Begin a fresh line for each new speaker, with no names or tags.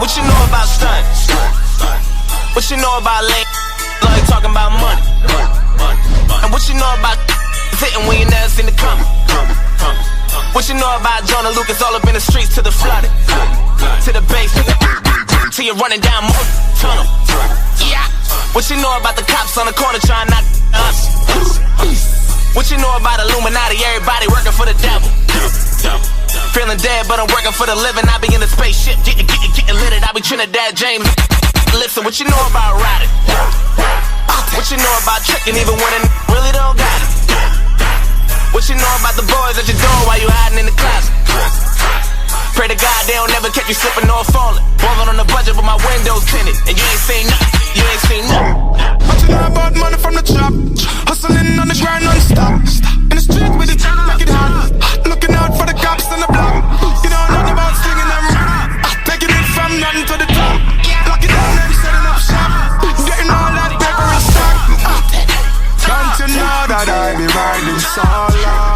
What you know about stunting? What you know about lane? Like talking about money. And what you know about hitting when you never seen it coming? What you know about Jonah Lucas all up in the streets to the flooded, to the base, till you're running down more tunnel. Yeah. What you know about the cops on the corner trying not us? What you know about Illuminati? Everybody working for the devil. Feeling dead, but I'm working for the living. I be in the spaceship, getting lit. I be Trinidad James. Listen, what you know about riding? What you know about tricking even when it really don't got it? What you know about the boys at your door while you hiding in the closet? Pray to God they don't never catch you slipping or falling. Balling on the budget but my windows tinted, and you ain't seen nothing. You ain't seen nothing.
What you know about money from the top? Hustling on the grind non-stop. In the street with it, make it hot. Looking out for the cops on the block. You know nothing about singing them. Taking it from nothing to the top. Lock it down and setting up shop. Getting all that paper and stock. Don't you know that I be riding solo?